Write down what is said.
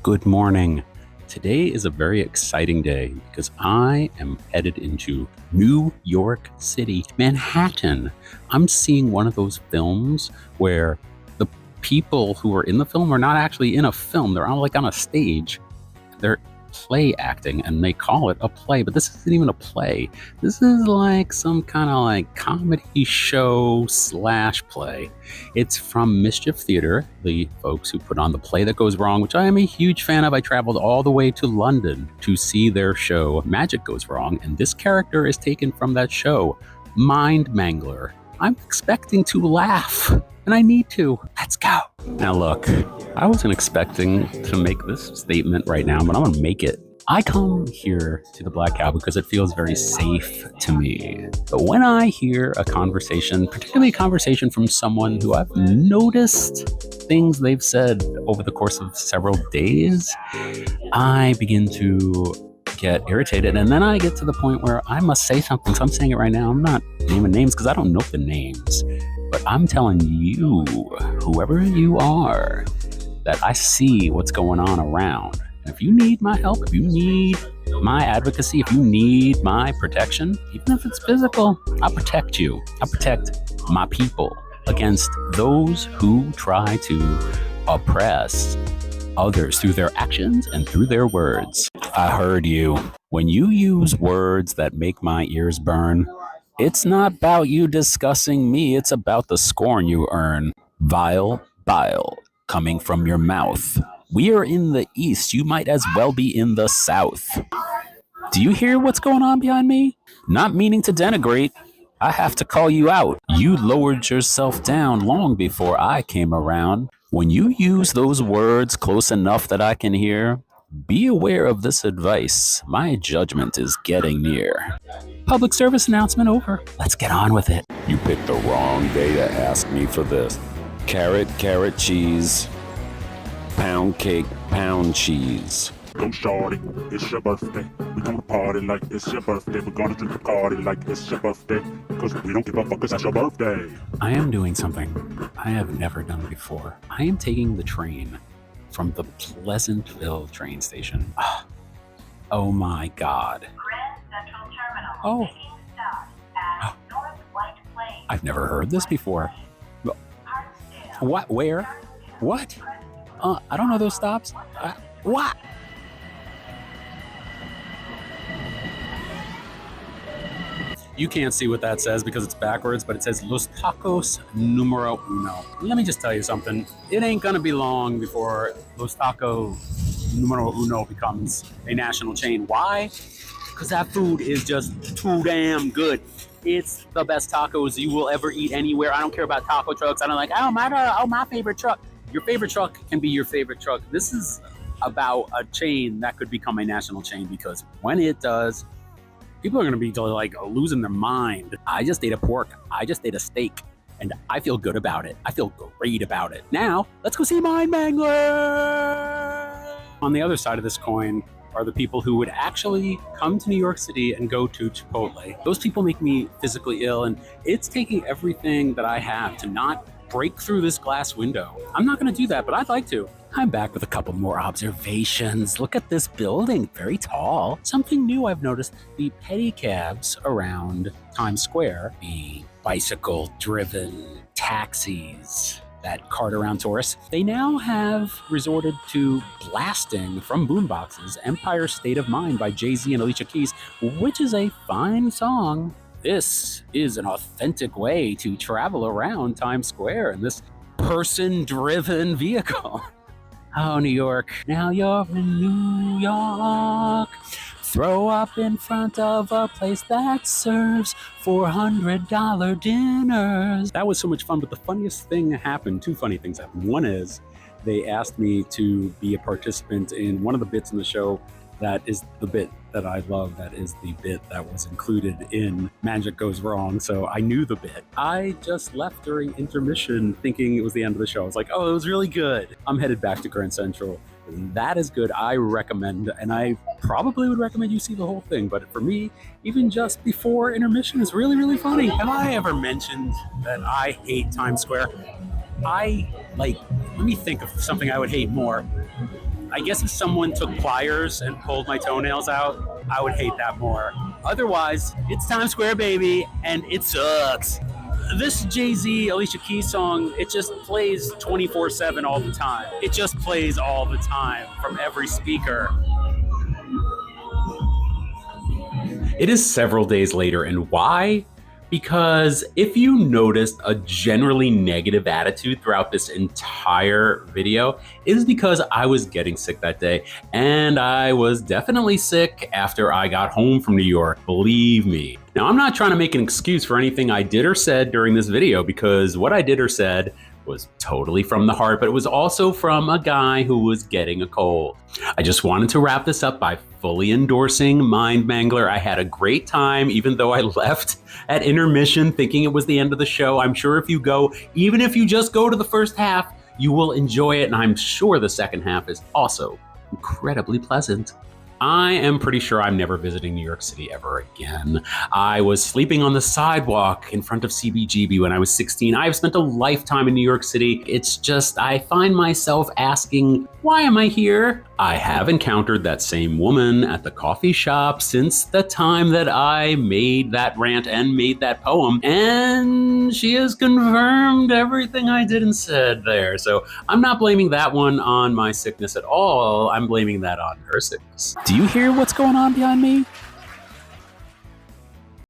Good morning. Today is a very exciting day because I am headed into New York City, Manhattan. I'm seeing one of those films where the people who are in the film are not actually in a film. They're all like on a stage. They're play acting and they call it a play, but this isn't even a play. This is like some kind of like comedy show slash play. It's from Mischief Theater, the folks who put on The Play That Goes Wrong, which I am a huge fan of. I traveled all the way to London to see their show Magic Goes Wrong, and this character is taken from that show, Mangler. I'm expecting to laugh, and I need to. Let's go. Now look, I wasn't expecting to make this statement right now, but I'm going to make it. I come here to the Black Cow because it feels very safe to me. But when I hear a conversation, particularly a conversation from someone who I've noticed things they've said over the course of several days, I begin to get irritated, and then I get to the point where I must say something. So I'm saying it right now. I'm not naming names because I don't know the names, but I'm telling you, whoever you are, that I see what's going on around. And if you need my help, if you need my advocacy, if you need my protection, even if it's physical, I'll protect you. I'll protect my people against those who try to oppress others through their actions and through their words. I heard you. When you use words that make my ears burn, it's not about you discussing me, it's about the scorn you earn. Vile bile coming from your mouth. We are in the East, you might as well be in the South. Do you hear what's going on behind me? Not meaning to denigrate, I have to call you out. You lowered yourself down long before I came around. When you use those words close enough that I can hear, be aware of this advice. My judgment is getting near. Public service announcement over. Let's get on with it. You picked the wrong day to ask me for this. Carrot, cheese. Pound cake, pound cheese. Go shorty, it's your birthday. We gonna party like it's your birthday. We're gonna drink a party like it's your birthday. Cause we don't give a fuck, cause that's your birthday. I am doing something I have never done before. I am taking the train from the Pleasantville train station. Oh my God. Grand Central Terminal. Oh. Taking stop at North White Plains. I've never heard this before. Hartsdale. What? Where? What? I don't know those stops. What? You can't see what that says because it's backwards, but it says Los Tacos Numero Uno. Let me just tell you something. It ain't gonna be long before Los Tacos Numero Uno becomes a national chain. Why? Because that food is just too damn good. It's the best tacos you will ever eat anywhere. I don't care about taco trucks. I don't like, my favorite truck. Your favorite truck can be your favorite truck. This is about a chain that could become a national chain because when it does, people are going to be like losing their mind. I just ate a pork. I just ate a steak. And I feel good about it. I feel great about it. Now, let's go see my Mangler. On the other side of this coin are the people who would actually come to New York City and go to Chipotle. Those people make me physically ill, and it's taking everything that I have to not break through this glass window. I'm not going to do that, but I'd like to. I'm back with a couple more observations. Look at this building, very tall. Something new I've noticed, the pedicabs around Times Square, the bicycle-driven taxis that cart around tourists, they now have resorted to blasting from boomboxes Empire State of Mind by Jay-Z and Alicia Keys, which is a fine song. This is an authentic way to travel around Times Square in this person-driven vehicle. Oh, New York. Now you're in New York. Throw up in front of a place that serves $400 dinners. That was so much fun, but the funniest thing happened. Two funny things happened. One is they asked me to be a participant in one of the bits in the show that is the bit that I love. That is the bit that was included in Magic Goes Wrong. So I knew the bit. I just left during intermission thinking it was the end of the show. I was like, oh, it was really good. I'm headed back to Grand Central. That is good. I recommend, and I probably would recommend you see the whole thing. But for me, even just before intermission is really, really funny. Have I ever mentioned that I hate Times Square? Let me think of something I would hate more. I guess if someone took pliers and pulled my toenails out, I would hate that more. Otherwise, it's Times Square, baby, and it sucks. This Jay-Z, Alicia Keys song, it just plays 24/7 all the time. It just plays all the time from every speaker. It is several days later, and why? Because if you noticed a generally negative attitude throughout this entire video, it is because I was getting sick that day, and I was definitely sick after I got home from New York, believe me. Now, I'm not trying to make an excuse for anything I did or said during this video, because what I did or said was totally from the heart, but it was also from a guy who was getting a cold. I just wanted to wrap this up by fully endorsing Mind Mangler. I had a great time, even though I left at intermission thinking it was the end of the show. I'm sure if you go, even if you just go to the first half, you will enjoy it, and I'm sure the second half is also incredibly pleasant. I am pretty sure I'm never visiting New York City ever again. I was sleeping on the sidewalk in front of CBGB when I was 16. I have spent a lifetime in New York City. It's just, I find myself asking, why am I here? I have encountered that same woman at the coffee shop since the time that I made that rant and made that poem, and she has confirmed everything I did and said there. So I'm not blaming that one on my sickness at all. I'm blaming that on her sickness. Do you hear what's going on behind me?